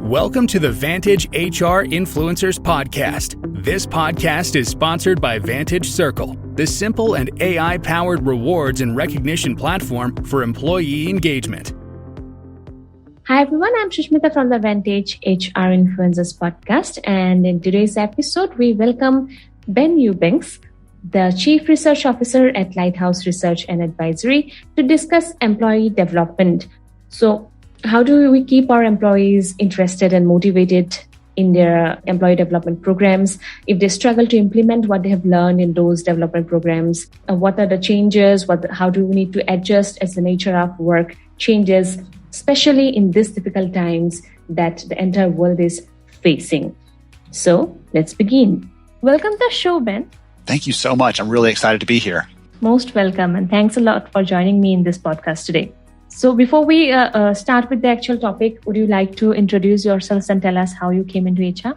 Welcome to the Vantage HR Influencers Podcast. This podcast is sponsored by Vantage Circle, the simple and AI-powered rewards and recognition platform for employee engagement. Hi everyone, I'm Shushmita from the Vantage HR Influencers Podcast, and in today's episode, we welcome Ben Eubanks, the Chief Research Officer at Lighthouse Research and Advisory, to discuss employee development. So, how do we keep our employees interested and motivated in their employee development programs? If they struggle to implement what they have learned in those development programs, what are the changes? How do we need to adjust as the nature of work changes, especially in these difficult times that the entire world is facing? So let's begin. Welcome to the show, Ben. Thank you so much. I'm really excited to be here. Most welcome, and thanks a lot for joining me in this podcast today. So before we start with the actual topic, would you like to introduce yourselves and tell us how you came into HR?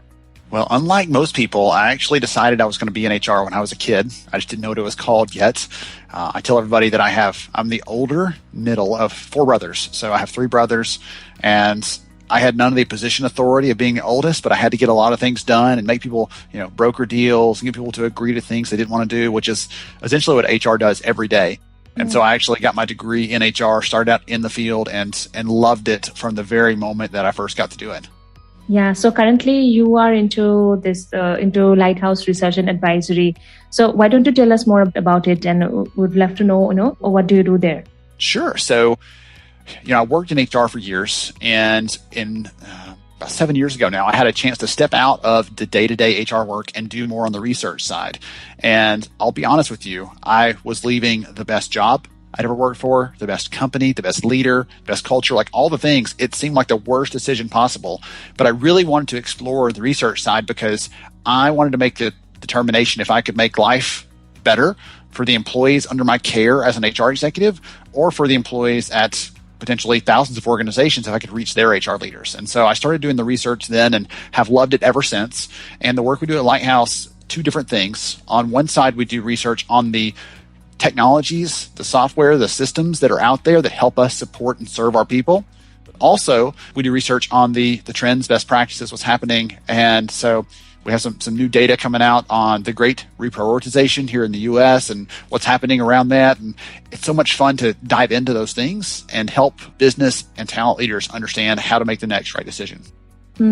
Well, unlike most people, I actually decided I was going to be in HR when I was a kid. I just didn't know what it was called yet. I tell everybody that I'm the older middle of four brothers. So I have three brothers, and I had none of the position authority of being the oldest, but I had to get a lot of things done and make people, broker deals and get people to agree to things they didn't want to do, which is essentially what HR does every day. And so I actually got my degree in HR, started out in the field, and loved it from the very moment that I first got to do it. Yeah. So currently you are into into Lighthouse Research and Advisory. So why don't you tell us more about it, and would love to know, what do you do there? Sure. So, I worked in HR for years, and about 7 years ago now, I had a chance to step out of the day-to-day HR work and do more on the research side. And I'll be honest with you, I was leaving the best job I'd ever worked for, the best company, the best leader, best culture, like all the things. It seemed like the worst decision possible. But I really wanted to explore the research side because I wanted to make the determination if I could make life better for the employees under my care as an HR executive, or for the employees at potentially thousands of organizations if I could reach their HR leaders. And so I started doing the research then and have loved it ever since. And the work we do at Lighthouse, two different things. On one side, we do research on the technologies, the software, the systems that are out there that help us support and serve our people. But also, we do research on the trends, best practices, what's happening. And so we have some new data coming out on the great reprioritization here in the U.S. and what's happening around that. And it's so much fun to dive into those things and help business and talent leaders understand how to make the next right decision.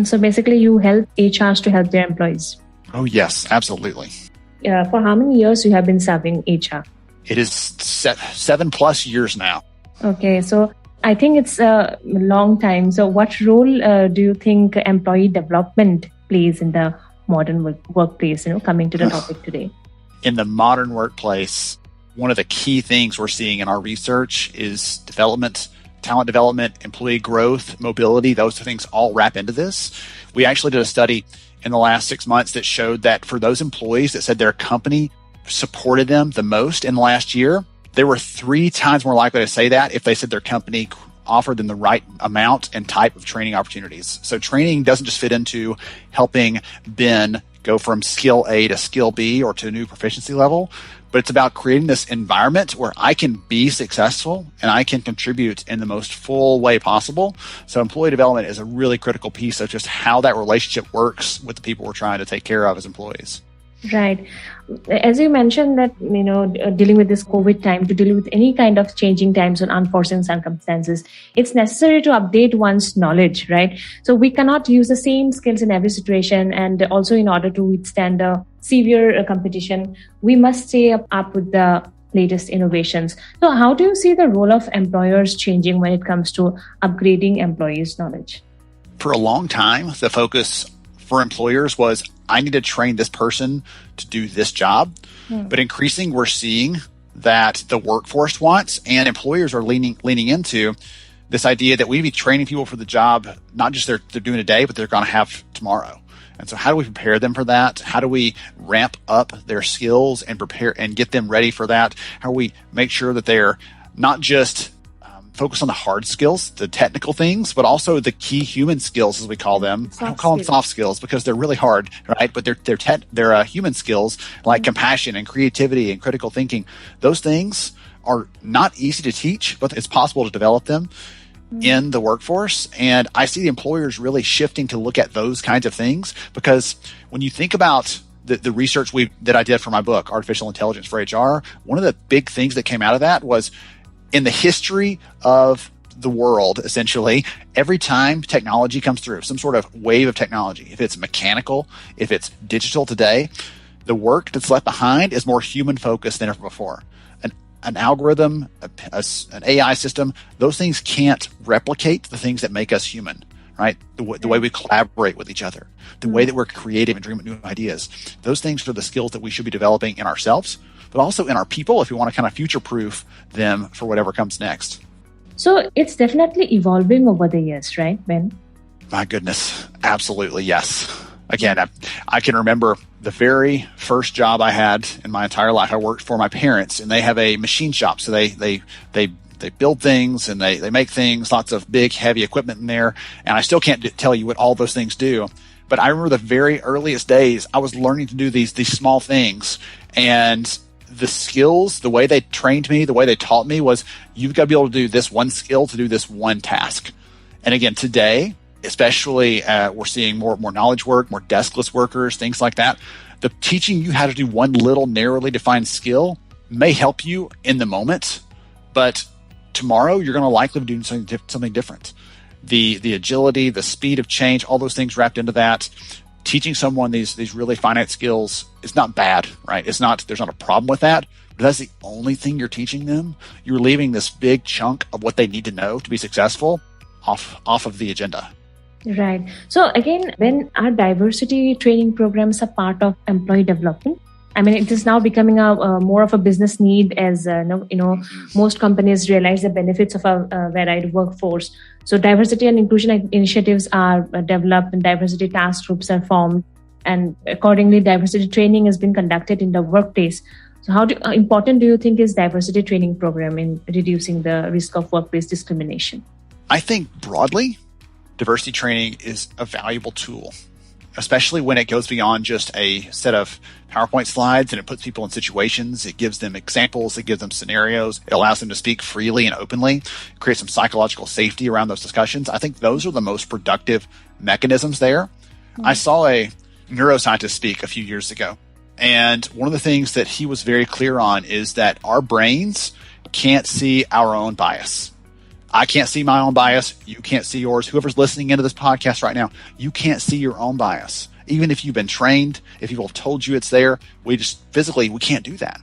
So basically, you help HRs to help their employees. Oh, yes, absolutely. For how many years you have been serving HR? It is 7+ years now. Okay, so I think it's a long time. So what role do you think employee development plays in the modern workplace, coming to the topic today? In the modern workplace, one of the key things we're seeing in our research is development, talent development, employee growth, mobility. Those things all wrap into this. We actually did a study in the last 6 months that showed that for those employees that said their company supported them the most in the last year, they were 3 times more likely to say that if they said their company offered them the right amount and type of training opportunities. So training doesn't just fit into helping Ben go from skill A to skill B or to a new proficiency level, but it's about creating this environment where I can be successful and I can contribute in the most full way possible. So employee development is a really critical piece of just how that relationship works with the people we're trying to take care of as employees. Right. As you mentioned that, dealing with this COVID time, to deal with any kind of changing times and unforeseen circumstances, it's necessary to update one's knowledge, right? So we cannot use the same skills in every situation. And also in order to withstand a severe competition, we must stay up with the latest innovations. So how do you see the role of employers changing when it comes to upgrading employees' knowledge? For a long time, the focus for employers was, I need to train this person to do this job. But increasingly, we're seeing that the workforce wants, and employers are leaning into this idea that we be training people for the job, not just they're doing today, but they're going to have tomorrow. And so how do we prepare them for that? How do we ramp up their skills and prepare and get them ready for that? How do we make sure that they're not just focus on the hard skills, the technical things, but also the key human skills, as we call them. I don't call them soft skills because they're really hard, right? But they're human skills like compassion and creativity and critical thinking. Those things are not easy to teach, but it's possible to develop them. in the workforce. And I see the employers really shifting to look at those kinds of things, because when you think about the research that I did for my book, Artificial Intelligence for HR, one of the big things that came out of that was, in the history of the world, essentially, every time technology comes through, some sort of wave of technology, if it's mechanical, if it's digital today, the work that's left behind is more human focused than ever before. An algorithm, an AI system, those things can't replicate the things that make us human, right? The way we collaborate with each other, the way that we're creative and dream up new ideas. Those things are the skills that we should be developing in ourselves, but also in our people if we want to kind of future-proof them for whatever comes next. So it's definitely evolving over the years, right, Ben? My goodness. Absolutely, yes. Again, I can remember the very first job I had in my entire life. I worked for my parents, and they have a machine shop. So they build things and they make things, lots of big, heavy equipment in there. And I still can't tell you what all those things do. But I remember the very earliest days, I was learning to do these small things. And the skills, the way they trained me, the way they taught me was, you've got to be able to do this one skill to do this one task. And again, today, especially we're seeing more knowledge work, more deskless workers, things like that. The teaching you how to do one little narrowly defined skill may help you in the moment, but tomorrow you're going to likely be doing something different. The agility, the speed of change, all those things wrapped into that. Teaching someone these really finite skills is not bad, right? There's not a problem with that. But that's the only thing you're teaching them. You're leaving this big chunk of what they need to know to be successful off of the agenda. Right. So again, when our diversity training programs are part of employee development, I mean, it is now becoming a more of a business need as most companies realize the benefits of a varied workforce. So diversity and inclusion initiatives are developed, and diversity task groups are formed, and accordingly, diversity training has been conducted in the workplace. So how important do you think is diversity training program in reducing the risk of workplace discrimination? I think broadly, diversity training is a valuable tool, especially when it goes beyond just a set of PowerPoint slides and it puts people in situations. It gives them examples. It gives them scenarios. It allows them to speak freely and openly, create some psychological safety around those discussions. I think those are the most productive mechanisms there. I saw a neuroscientist speak a few years ago, and one of the things that he was very clear on is that our brains can't see our own bias. I can't see my own bias. You can't see yours. Whoever's listening into this podcast right now, you can't see your own bias. Even if you've been trained, if people have told you it's there, we can't do that.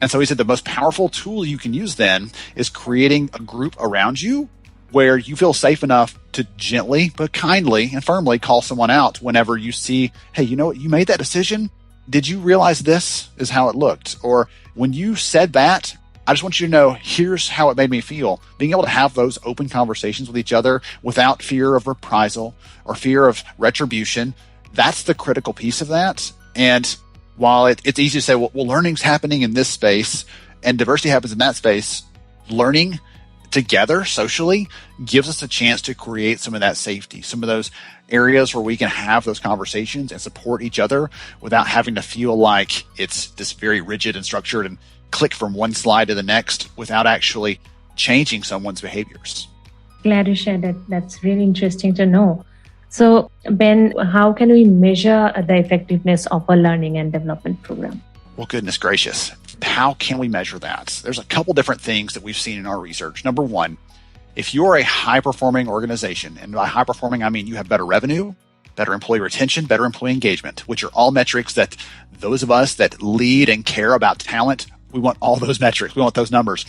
And so he said the most powerful tool you can use then is creating a group around you where you feel safe enough to gently but kindly and firmly call someone out whenever you see, hey, you know what, you made that decision. Did you realize this is how it looked? Or when you said that, I just want you to know, here's how it made me feel. Being able to have those open conversations with each other without fear of reprisal or fear of retribution, that's the critical piece of that. And while it's easy to say, well, learning's happening in this space and diversity happens in that space, learning together socially gives us a chance to create some of that safety, some of those areas where we can have those conversations and support each other without having to feel like it's this very rigid and structured and click from one slide to the next without actually changing someone's behaviors. Glad you shared that. That's really interesting to know. So, Ben, how can we measure the effectiveness of a learning and development program? Well, goodness gracious. How can we measure that? There's a couple different things that we've seen in our research. Number one, if you're a high-performing organization, and by high-performing, I mean you have better revenue, better employee retention, better employee engagement, which are all metrics that those of us that lead and care about talent, we want all those metrics. We want those numbers.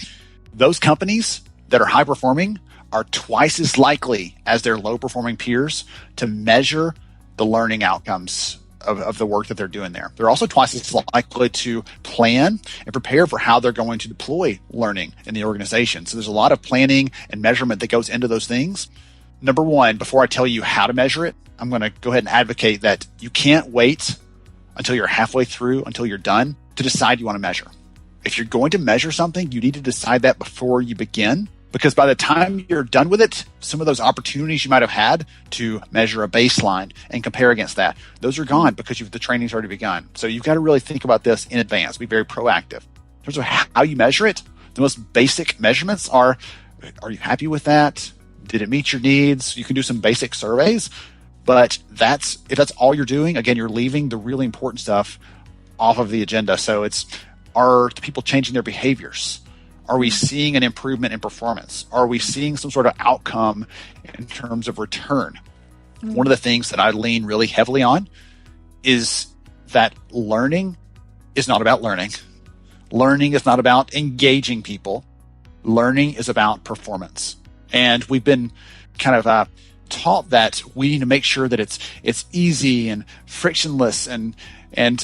Those companies that are high performing are twice as likely as their low performing peers to measure the learning outcomes of the work that they're doing there. They're also twice as likely to plan and prepare for how they're going to deploy learning in the organization. So there's a lot of planning and measurement that goes into those things. Number one, before I tell you how to measure it, I'm going to go ahead and advocate that you can't wait until you're halfway through, until you're done to decide you want to measure. If you're going to measure something, you need to decide that before you begin, because by the time you're done with it, some of those opportunities you might have had to measure a baseline and compare against that, those are gone because the training's already begun. So you've got to really think about this in advance, be very proactive. In terms of how you measure it, the most basic measurements are you happy with that? Did it meet your needs? You can do some basic surveys, but if that's all you're doing, again, you're leaving the really important stuff off of the agenda. So are the people changing their behaviors? Are we seeing an improvement in performance? Are we seeing some sort of outcome in terms of return? One of the things that I lean really heavily on is that learning is not about learning. Learning is not about engaging people. Learning is about performance. And we've been kind of taught that we need to make sure that it's easy and frictionless and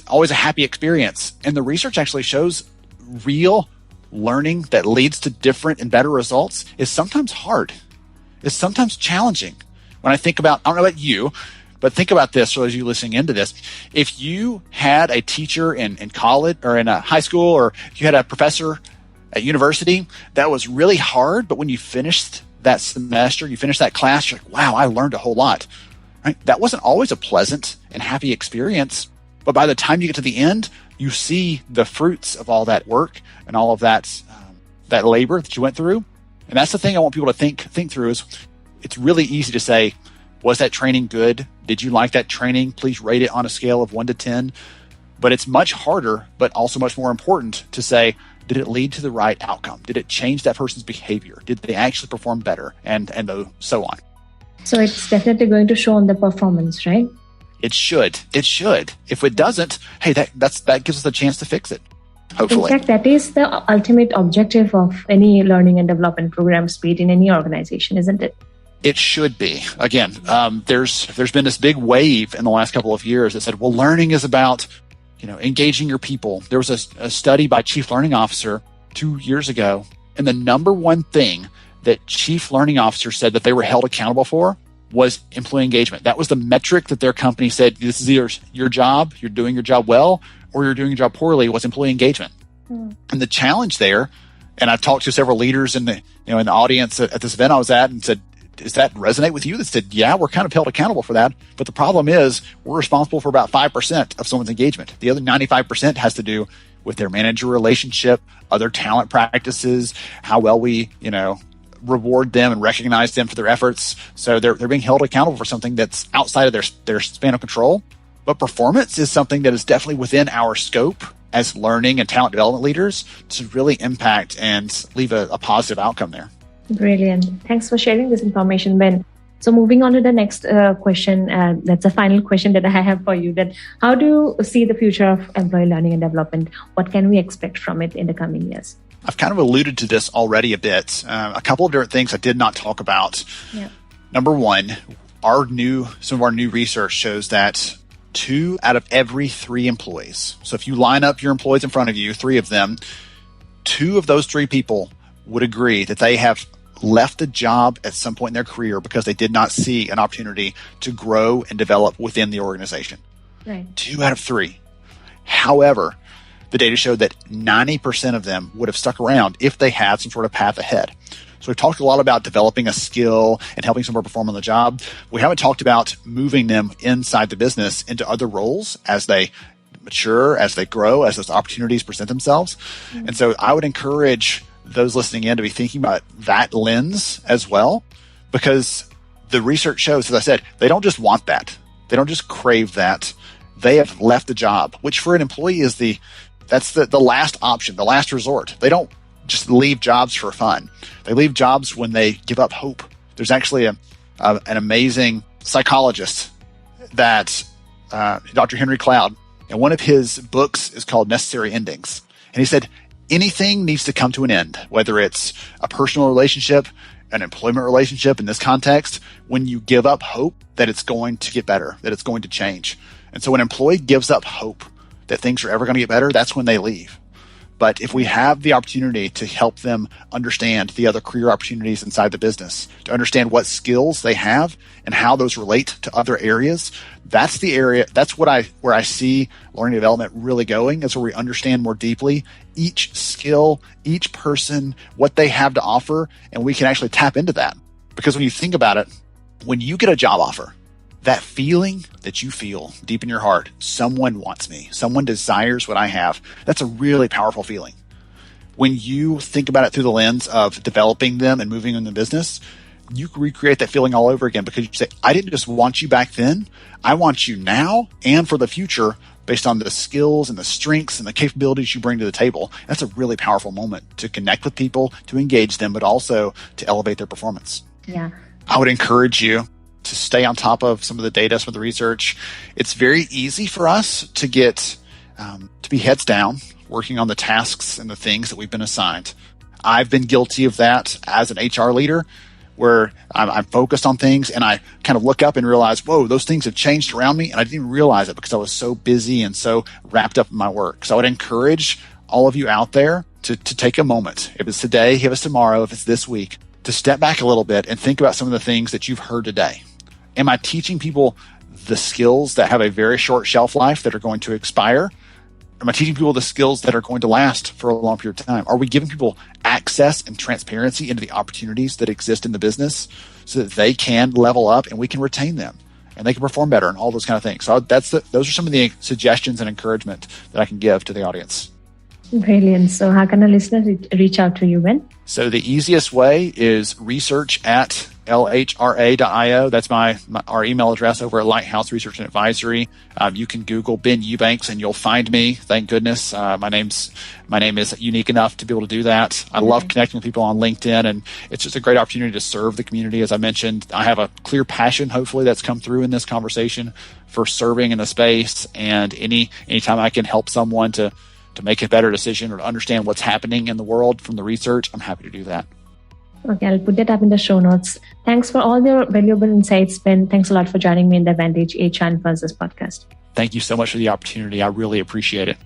always a happy experience. And the research actually shows real learning that leads to different and better results is sometimes hard. It's sometimes challenging. When I think about, I don't know about you, but think about this. So as you listening into this, if you had a teacher in college or in a high school, or if you had a professor at university that was really hard, but when you finished that semester, you finished that class, you're like, wow, I learned a whole lot. Right? That wasn't always a pleasant and happy experience. But by the time you get to the end, you see the fruits of all that work and all of that labor that you went through. And that's the thing I want people to think through is it's really easy to say, was that training good? Did you like that training? Please rate it on a scale of 1 to 10. But it's much harder, but also much more important to say, did it lead to the right outcome? Did it change that person's behavior? Did they actually perform better? And so on. So it's definitely going to show on the performance, right? It should. If it doesn't, hey, that gives us a chance to fix it. Hopefully. In fact, that is the ultimate objective of any learning and development program, be it in any organization, isn't it? It should be. Again, there's been this big wave in the last couple of years that said, well, learning is about, engaging your people. There was a study by Chief Learning Officer 2 years ago, and the number one thing that Chief Learning Officer said that they were held accountable for was employee engagement. That was the metric that their company said, this is either your job, you're doing your job well, or you're doing your job poorly, was employee engagement. And the challenge there, and I've talked to several leaders in the audience at this event I was at and said, does that resonate with you? They said, yeah, we're kind of held accountable for that. But the problem is we're responsible for about 5% of someone's engagement. The other 95% has to do with their manager relationship, other talent practices, how well we, reward them and recognize them for their efforts. So they're being held accountable for something that's outside of their span of control. But performance is something that is definitely within our scope as learning and talent development leaders to really impact and leave a positive outcome there. Brilliant. Thanks for sharing this information, Ben. So moving on to the next question, that's a final question that I have for you. That how do you see the future of employee learning and development? What can we expect from it in the coming years? I've kind of alluded to this already a bit. A couple of different things I did not talk about. Yeah. Number one, some of our new research shows that 2 out of every 3 employees. So if you line up your employees in front of you, 3 of them, 2 of those 3 people would agree that they have left a job at some point in their career because they did not see an opportunity to grow and develop within the organization. Right. 2 out of 3. However, the data showed that 90% of them would have stuck around if they had some sort of path ahead. So we've talked a lot about developing a skill and helping someone perform on the job. We haven't talked about moving them inside the business into other roles as they mature, as they grow, as those opportunities present themselves. Mm-hmm. And so I would encourage those listening in to be thinking about that lens as well, because the research shows, as I said, they don't just want that. They don't just crave that. They have left the job, which for an employee is that's the last option, the last resort. They don't just leave jobs for fun. They leave jobs when they give up hope. There's actually an amazing psychologist that Dr. Henry Cloud, and one of his books is called Necessary Endings. And he said, anything needs to come to an end, whether it's a personal relationship, an employment relationship in this context, when you give up hope that it's going to get better, that it's going to change. And so when an employee gives up hope that things are ever going to get better, that's when they leave. But if we have the opportunity to help them understand the other career opportunities inside the business, to understand what skills they have and how those relate to other areas, that's the area, that's where I see learning and development really going, is where we understand more deeply each skill, each person, what they have to offer, and we can actually tap into that. Because when you think about it, when you get a job offer, that feeling that you feel deep in your heart, someone wants me, someone desires what I have, that's a really powerful feeling. When you think about it through the lens of developing them and moving in the business, you recreate that feeling all over again because you say, I didn't just want you back then. I want you now and for the future based on the skills and the strengths and the capabilities you bring to the table. That's a really powerful moment to connect with people, to engage them, but also to elevate their performance. Yeah. I would encourage you to stay on top of some of the data, some of the research. It's very easy for us to get to be heads down, working on the tasks and the things that we've been assigned. I've been guilty of that as an HR leader, where I'm focused on things and I kind of look up and realize, whoa, those things have changed around me. And I didn't even realize it because I was so busy and so wrapped up in my work. So I would encourage all of you out there to take a moment. If it's today, if it's tomorrow, if it's this week, to step back a little bit and think about some of the things that you've heard today. Am I teaching people the skills that have a very short shelf life that are going to expire? Am I teaching people the skills that are going to last for a long period of time? Are we giving people access and transparency into the opportunities that exist in the business so that they can level up and we can retain them and they can perform better and all those kind of things? So those are some of the suggestions and encouragement that I can give to the audience. Brilliant. So how can a listener reach out to you, Ben? So the easiest way is research@lhra.io. That's our email address over at Lighthouse Research and Advisory. You can Google Ben Eubanks and you'll find me. Thank goodness. My name is unique enough to be able to do that. I love connecting with people on LinkedIn, and it's just a great opportunity to serve the community. As I mentioned, I have a clear passion, hopefully, that's come through in this conversation for serving in the space. And anytime I can help someone to make a better decision or to understand what's happening in the world from the research, I'm happy to do that. Okay, I'll put that up in the show notes. Thanks for all your valuable insights, Ben. Thanks a lot for joining me in the Vantage HR Influencers podcast. Thank you so much for the opportunity. I really appreciate it.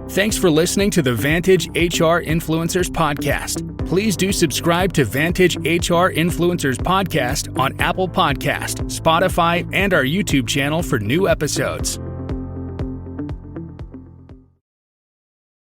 Thanks for listening to the Vantage HR Influencers podcast. Please do subscribe to Vantage HR Influencers podcast on Apple Podcast, Spotify, and our YouTube channel for new episodes.